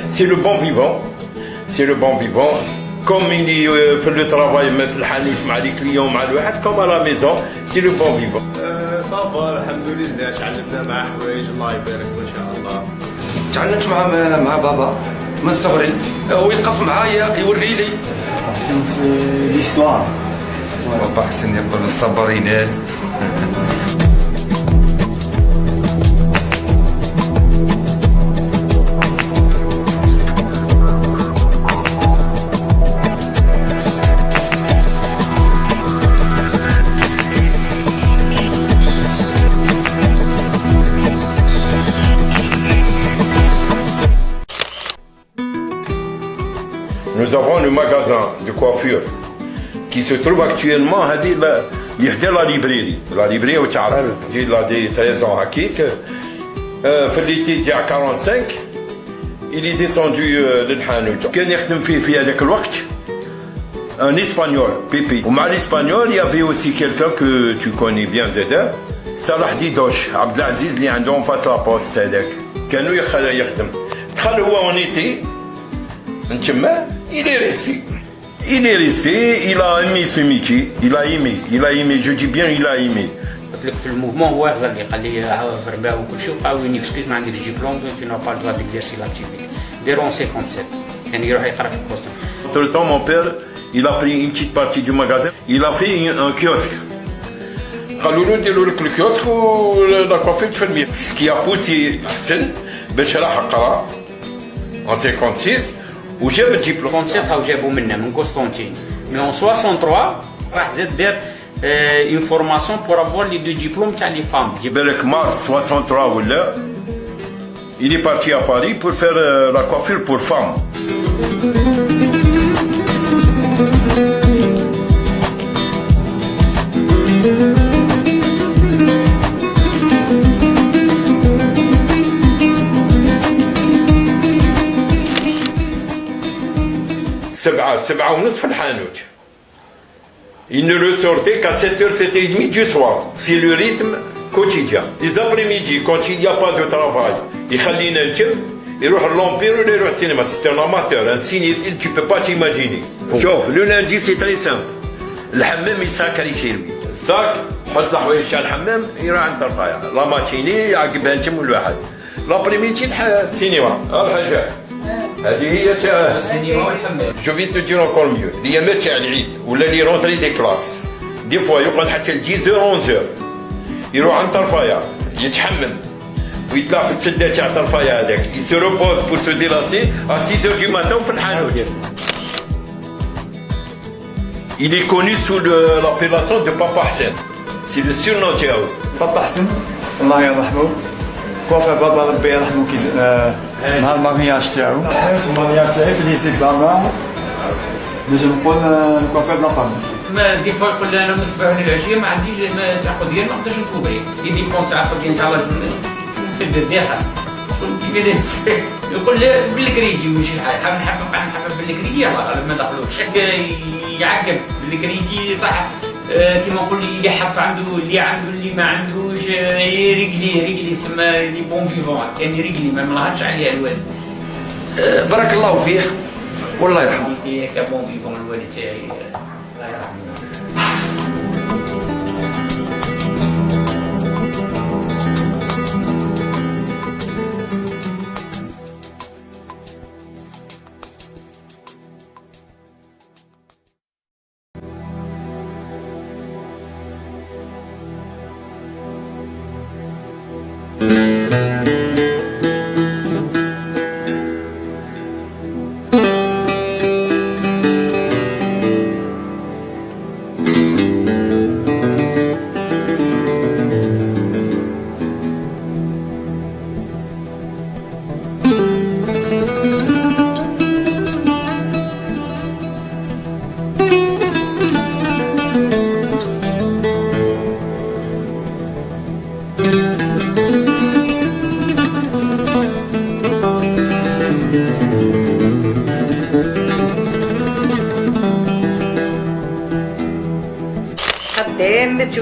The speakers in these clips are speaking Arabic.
C'est le bon vivant, c'est le bon vivant. Comme il fait le travail في الحانوت مع لي كليون مع الواحد comme à la maison, c'est le bon vivant. صافا الحمد لله تعلمنا مع حوايج الله يبارك له ان شاء الله. تعلمت مع بابا من صغري ويقف معايا يوري لي. كانت ليستوار بابا حسن يقول الصبر ينال. Nous avons le magasin de coiffure qui se trouve actuellement à la librairie. La librairie au Tchara, j'ai là des 13 ans à Kik. L'été il y a 45, il est descendu de l'Hanout. Quand il a fait avec un espagnol, Pepe. Au l'espagnol, il y avait aussi quelqu'un que tu connais bien, Zedel. Salah Didosh, Abdelaziz, qui est en face à la poste. Quand il a en été, il est resté. Il est resté, il a aimé ce métier, il a aimé, je dis bien il a aimé. في الموفمون هو هذا اللي قال لي في الربا وكل شيء وقال لي نكسكيز ما عندك ديبلوم tu n'as pas le droit d'exercer l'activité. Dès 57 كان يروح يقرا في البوست. Entre le temps, mon père, il a pris une petite partie du magasin, il a fait un kiosque. قالوا له نديروا لك الكيوسك ولا كوفي تفرمي. Ce qui a poussé حسن باش راح قرا en 56 وجاب الدبلوم. 57 راهو جابوا منا من قسطنطين. مي en 63 راح زاد دار une formation pour avoir les deux diplômes تاع les femmes. بالك mars 63 ولا il est parti à Paris pour faire la coiffure pour femmes. سبعة ونصف في الحانوت. Il ne le sortait qu'à 7h, 7h30 du soir. C'est le rythme quotidien. Les après-midi, quand il n'y a pas de travail, il خلينا نتم يروح l'Empire ou يروح cinéma. C'est un amateur, un cinéphile, tu peux pas t'imaginer. شوف, le lundi c'est très simple. الحمام يساكري chez lui. ساك, حط الحوايج تاع الحمام يروح عند الرفايع. لا ماتيني يعقبها نتم الواحد. L'après-midi السينما. الحاجة. هذه هي تاع السينما والحمام. جو في تو دير انكور ميو الايامات تاع العيد ولا لي رونتري دي كلاس دي فوا يقعد حتى ل 10 11 يروح عند طرفايا يتحمم ويطلع في السده تاع طرفايا هذاك يسو روبوز بور سو ديلاسي ا 6 دو ماتان في الحانوت. Il est connu sous l'appellation de Papa Hassan. C'est le surnom تاعو. بابا حسن الله يرحمه كوفا بابا ربي يرحمه نهار المارياج تاعو حيت المارياج تاعي في لي زيكزامان نجم نقول نكوفي بلا فامي. ما دي فوا يقول لي انا من الصباح للعشيه ما عنديش تاع قضيه ما نقدرش نكوبري يدي بون تاع قضيه تاع راجل الدرداحه يقول لي بالكريجي وش نحب بالكريجي ما دخلوش يعقب بالكريجي صح كيما نقول اللي حف عنده اللي ما عندوش رجلي تسمى لي بون فيفون كان رجلي ما ملهاش عليها الوالد. بارك الله فيه والله يرحمه. كبون فيفون الوالد تاعي الله يرحمه.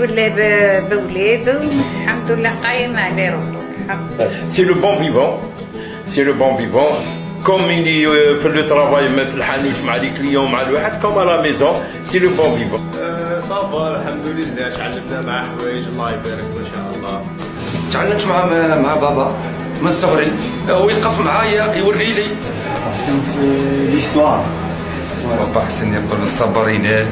متولى بولادو الحمد لله قايمة على روحو الحمد لله. C'est le bon vivant. C'est le bon vivant. Comme il est fait le travail في الحانوت مع لي كليون مع الواحد comme à la maison. C'est le bon vivant. صافا الحمد لله تعلمنا معاه حوايج الله يبارك له ان شاء الله. تعلمت مع بابا من صغري، ويقف معايا يوري لي. l'histoire. بابا حسن يقول الصبرين.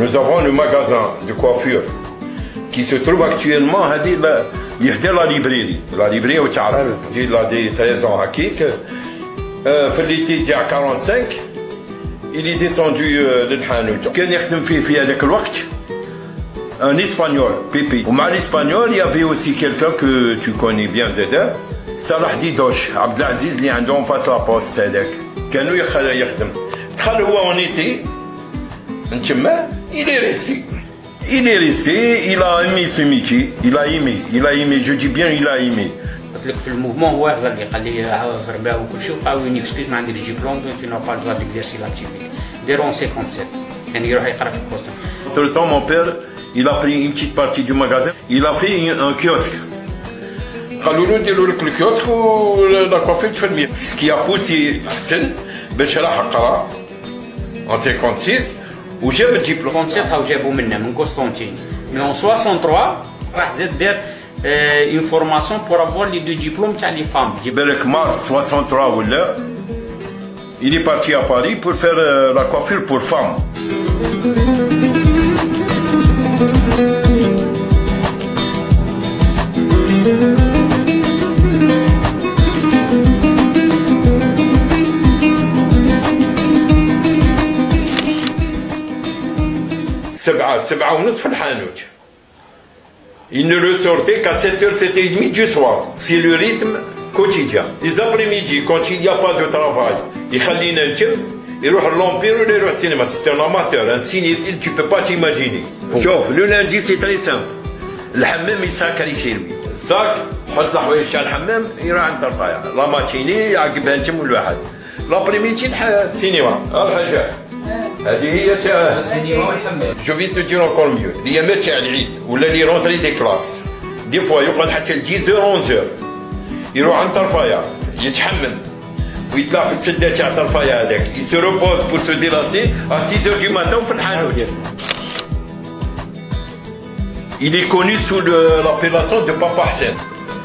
Nous avons le magasin de coiffure qui se trouve actuellement à la librairie. La librairie au Tchad. Il a des 13 ans à Kik. L'été 45, il est descendu de l'Hanout. Quand il a fait un espagnol, Pépé. Au l'espagnol, il y avait aussi quelqu'un que tu connais bien, Zedder. Salah Didosh, Abdelaziz, qui est en face à la poste. Quand il a fait en été, il est resté. Il est resté, il a aimé ce métier, il a aimé, je dis bien il a aimé. قلت لك في الموفمون هو قال لي غرباه وكل شيء وبقاو ينكسكيوز ما عندكش ديبلوم tu n'as pas le droit d'exercer l'activité. Dès 57 كان يروح يقرا في البوست. Entre temps, mon père, il a pris une petite partie du magasin, il a fait un kiosque. قالوا له نديروا لك الكيوسك ولا كوافير تفرمي. Ce qui a poussé حسن باش راح قرا en 56 وجاب الدبلوم. 57 هاو جابوا منا من قسطنطين. مي en 63 راح زاد دار une formation pour avoir les deux diplômes تاع les femmes. بالك mars 63 ولا il est parti à Paris pour faire la coiffure pour femmes. سبعة ونصف في الحانوت. Il ne le sortait qu'à 7h, 7h30 du soir. C'est le rythme quotidien. Les après-midi, quand il n'y a pas de travail, il خلينا نتم يروح l'Empire ou يروح cinéma. C'est un amateur, un cinéphile, tu peux pas t'imaginer. شوف, le lundi c'est très simple. الحمام يساكري chez lui. ساك, حط الحوايج تاع الحمام يروح عند الرفايع. لا ماتيني يعقبها نتم الواحد. L'après-midi السينما. الحاجة. هذه هي تاع السينما والحمام. Je vais te dire encore mieux. الأيامات تاع العيد ولا لي رونتري دي كلاس. دي فوا يقعد حتى ل 10h 11h. يروح عند طرفايا يتحمم ويطلع في السده تاع طرفايا هذاك. Il se repose pour se délasser à 6h du matin في الحانوت. Il est connu sous l'appellation de Papa Hassan.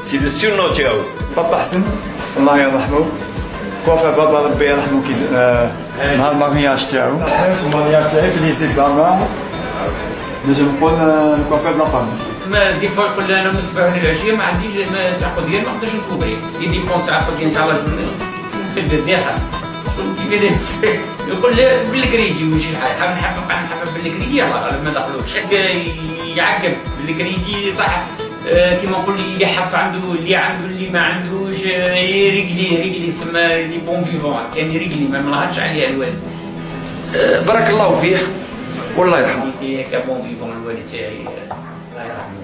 C'est le surnom تاعو. بابا حسن الله يرحمه. كوفا بابا ربي يرحمه نهار المارياج تاعو. المارياج تاعي في لي زيكزامان. نجم نقول كوفا بلا فامي. ما دي فوا يقول لي انا من الصباح للعشيه ما عنديش تاع قضيه ما نقدرش نكوبري. يديبون تاع قضيه تاع راجل كدير ديها. يقول لي بالكريدي وش نحب بالكريدي ما دخلوش. يعقب بالكريدي صح كيما نقول اللي حف عنده اللي عنده اللي ما عندوش رجلي تسمى لي بون فيفون كان رجلي ما نهضرش عليها الوالد. بارك الله فيه والله يرحمه. كبون فيفون الوالد تاعي الله يرحمه.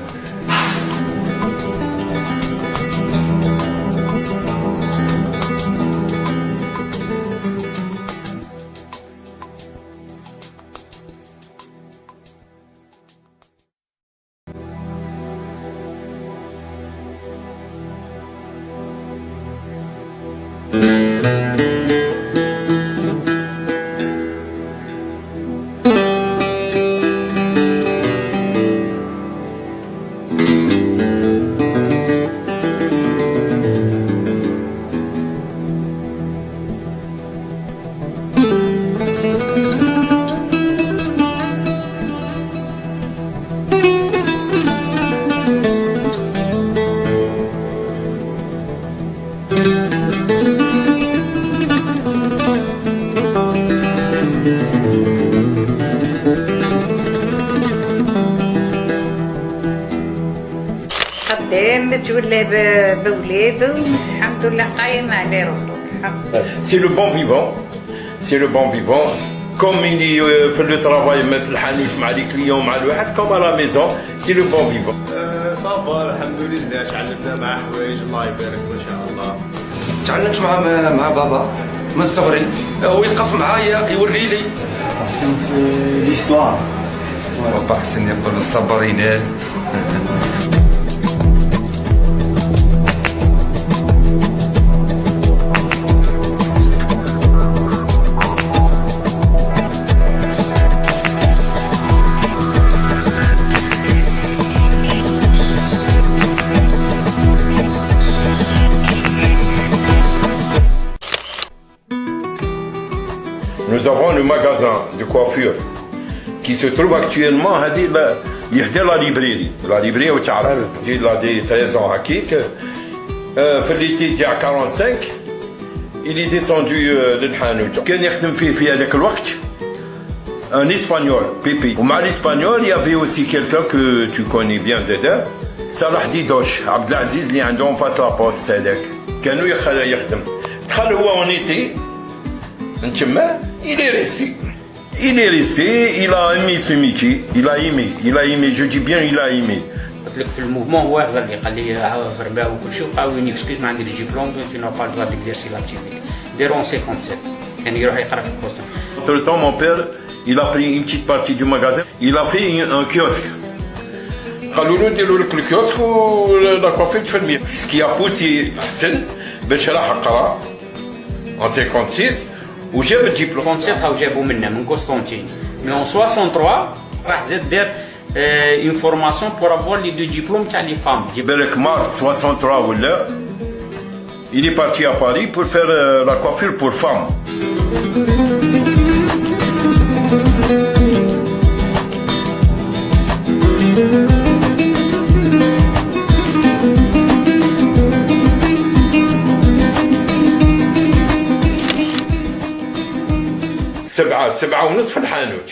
خدام متولى بولادو الحمد الحمد لله قايمة على روحه الحق. C'est le bon vivant. C'est le bon vivant. Comme il est fait le travail في الحانوت مع لي كليون مع الواحد comme à la maison. C'est le bon vivant. صافا الحمد لله تعلمنا معاه حوايج الله يبارك له ان شاء الله. تعلمت مع بابا من صغري، ويقف معايا يوري لي. كانت ليستوار. بابا حسن يقول الصبرين. Nous avons le magasin de coiffure qui se trouve actuellement à la librairie. La librairie au Tcharab. J'ai là des 13 ans à Kik. Fait l'été il y a 45. Il est descendu de l'Hanout. Quand il a fait avec l'Ouakt, un espagnol, Pépi. Au mal espagnol, il y avait aussi quelqu'un que tu connais bien, Zeder. Salah Didosh, Abdelaziz, qui est en face à la poste. Quand nous il a en été. Il est resté. Il est resté, il a aimé ce métier, il a aimé, je dis bien il a aimé. قلت لك في الموفمون هو قال لي فرباه وكل شيء وبقاو يكسكيز ما عندي ديبلوم tu n'as pas le droit d'exercer l'activité. Dès 57 كان يروح يقرا في البوسطة. Entre temps mon père, il a pris une petite partie du magasin, il a fait un kiosque. قالوا له نديروا لك الكيوسك ولا كوفي تفرمي. Ce qui a poussé حسن باش راح قرا en 56 وجاب الدبلوم. 57 هاو جابوا منا من قسطنطين. مي en 63 راح زاد دار une formation pour avoir les deux diplômes تاع les femmes. بالك mars 63 ولا il est parti à Paris pour faire la coiffure pour femmes. سبعة ونصف في الحانوت.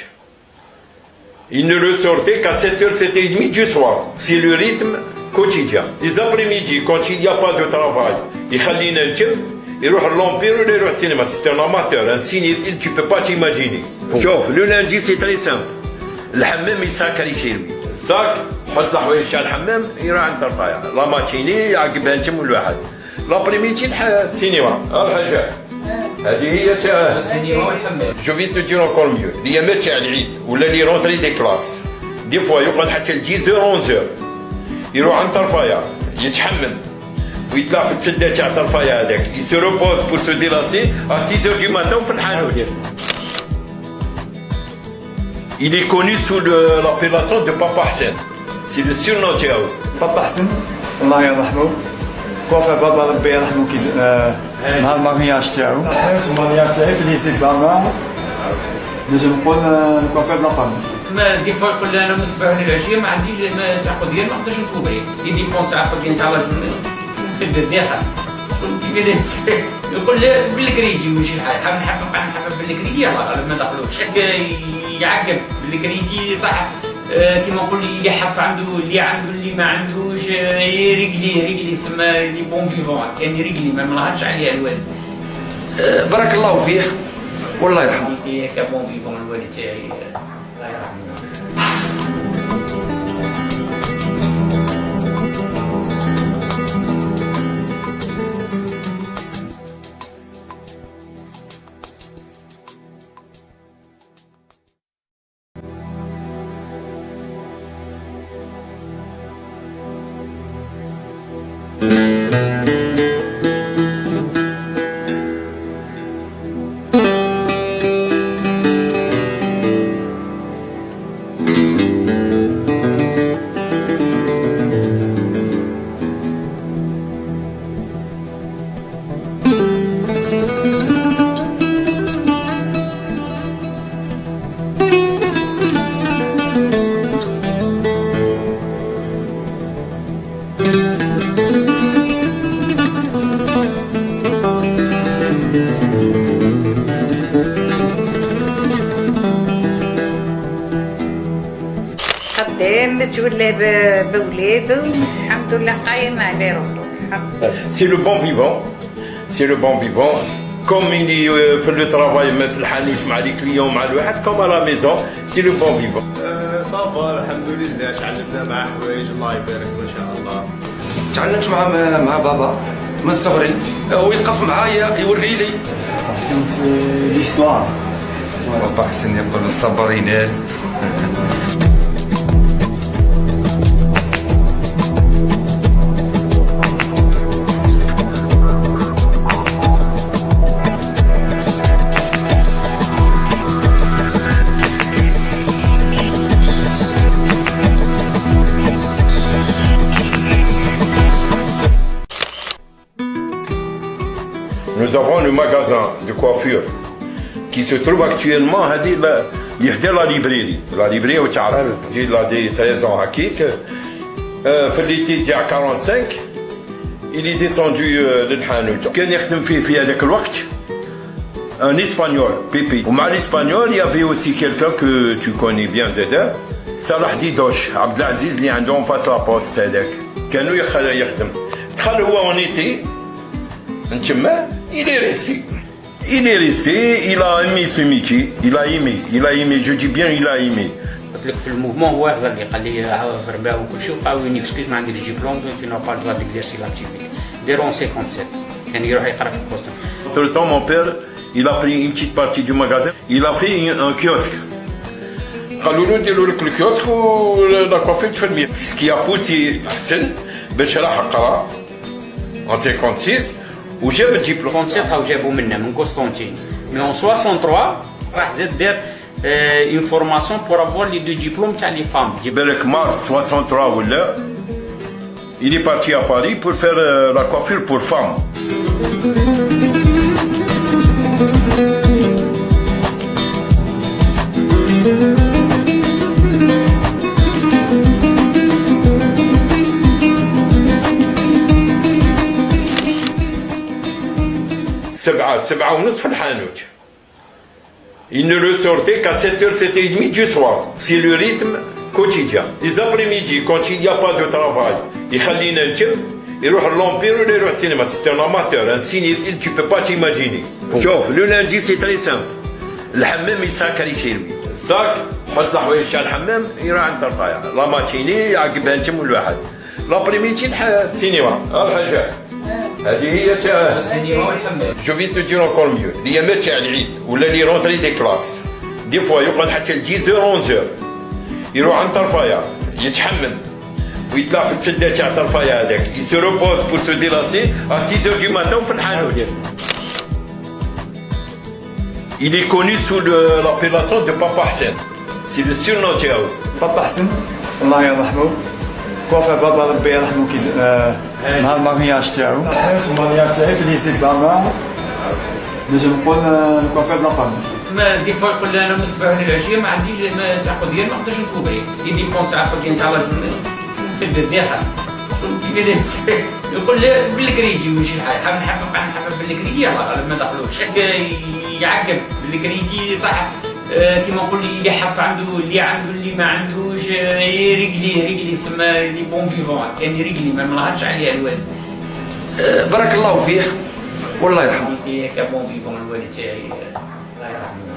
Il ne le sortait qu'à 7h, 7h30 du soir. C'est le rythme quotidien. Les après-midi, quand il n'y a pas de travail, il خلينا نجم يروح l'Empire ou يروح cinéma. C'est un amateur, un cinéphile, tu peux pas t'imaginer. شوف, le lundi c'est très simple. الحمام يساكري chez lui. ساك, حط الحوايج تاع الحمام يروح عند الرفايع. لا ماتيني يعقبها نجم الواحد. L'après-midi السينما. الحاجة. هذه هي تاع السينما والحمام. جو في تو دير انكور ميو الايامات تاع العيد ولا لي رونتري دي كلاس دي فوا يقعد حتى ل 10 11 يروح عند طرفايا يتحمم ويطلع في السده تاع طرفايا هذاك يسو روبوز بور سو ديلاسي ا 6 دو ماتان في الحانوت. Il est connu sous l'appellation de Papa Hassan. C'est le surnom تاعو. بابا حسن الله يرحمه. كوفا بابا ربي يرحمه نهار المارياج تاعو. المارياج تاعي في لي زيكزامان. نجم نقول نكوفي بلا فامي. ما ديك فوا يقول لي انا من الصباح للعشيه ما عنديش تاع قضيه ما نقدرش نكوبري. يديبون تاع قضيه تاع راجل كدير ديها. يقول لي بالكريدي وش نحب بالكريدي ما دخلوش. يعقب بالكريدي صح. كيما نقول اللي حف عنده اللي ما عندوش رجلي تسمى لي بون فيفون. كان رجلي ما ملهاش عليها الوالد. بارك الله فيه والله يرحمه. كبون فيفون الوالد تاعي الله يرحمه. خدامت ولا بولادو الحمد لله قايمة على روحه. C'est le bon vivant. c'est le bon vivant. Comme il est fait le travail في الحانوت مع لي كليون مع الواحد comme à la maison, c'est le bon vivant. صافا الحمد لله تعلمنا معاه حوايج الله يبارك له ان شاء الله. تعلمت مع بابا من صغري، ويقف معايا يوري لي. كانت ليستوار. بابا حسن يقول الصبر ينال. Nous avons le magasin de coiffure qui se trouve actuellement à la librairie. La librairie au Tchara, j'ai là des 13 ans à Kik. L'été il y a 45, il est descendu de l'Hanout. Quand il y a un espagnol, Pepe. Au mal espagnol, il y avait aussi quelqu'un que tu connais bien, Zedder. Salah Didosh, Abdelaziz, qui est en face à la poste. Quand nous y en été, il est resté. Il a aimé ce métier, il a aimé, je dis bien il a aimé. قلت لك في الموفمون هو هضر لي قال لي في رباه وكل شيء وقاو ينكسكيز ما عندكش ديبلوم tu n'as pas le droit d'exercer l'activité. Dès en 57 كان يروح يقرا في البوست. Entre temps, mon père, il a pris une petite partie du magasin, il a fait un kiosque. قالوا له نديروا لك الكيوسك ولا كوافير تفرمي. Ce qui a poussé حسن باش راح قرا en 56 وجاب الدبلوم. 57 هاو جابوا منا من قسطنطين. مي en 63 راح زاد دار une formation pour avoir les deux diplômes تاع les femmes. بالك mars 63 ولا il est parti à Paris pour faire la coiffure pour femmes. سبعة ونصف في الحانوت. Il ne le sortait qu'à 7h, 7h30 du soir. C'est le rythme quotidien. Les après-midi, quand il n'y a pas de travail, il خلينا نجم يروح l'Empire ou يروح cinéma. C'est un amateur, un cinéphile, tu peux pas t'imaginer. شوف, le lundi c'est très simple. الحمام يساكري chez lui. sac, حط الحوايج تاع الحمام يروح عند الرفايع. لا ماتيني يعقبها نجم الواحد. l'après-midi السينما. الحاجة. هذه هي تاع السينما والحمام. Je vais te dire encore mieux. الأيامات تاع العيد ولا لي رونتري دي كلاس. دي فوا يقعد حتى ل 10h 11h. يروح عند طرفايا يتحمم ويطلع في السده تاع طرفايا هذاك. Il se repose pour se délasser à 6h du matin في الحانوت. Il est connu sous l'appellation de Papa Hassan. C'est le surnom تاعو. بابا حسن الله يرحمه. كوافير بابا ربي يرحمه نهار المارياج تاعو. المارياج تاعي في لي زيكزامان. نجم نقول كوافير بلا فامي. ما دي فوا يقول لي انا من الصباح للعشيه ما عنديش تاع قضيه ما نقدرش نكوبري. يديبون تاع قضيه تاع راجل في الذبيحه. يقول لي بالكريدي وش نحب بالكريدي ما دخلوش. يعقب بالكريدي صح كيما نقول اللي حف عنده اللي ما عندوش رجلي تسمى لي بون فيفون. كان رجلي ما نلحقش عليها الوالد. بارك الله فيه والله يرحمه. كان بون فيفون الوالد تاعي الله يرحمه.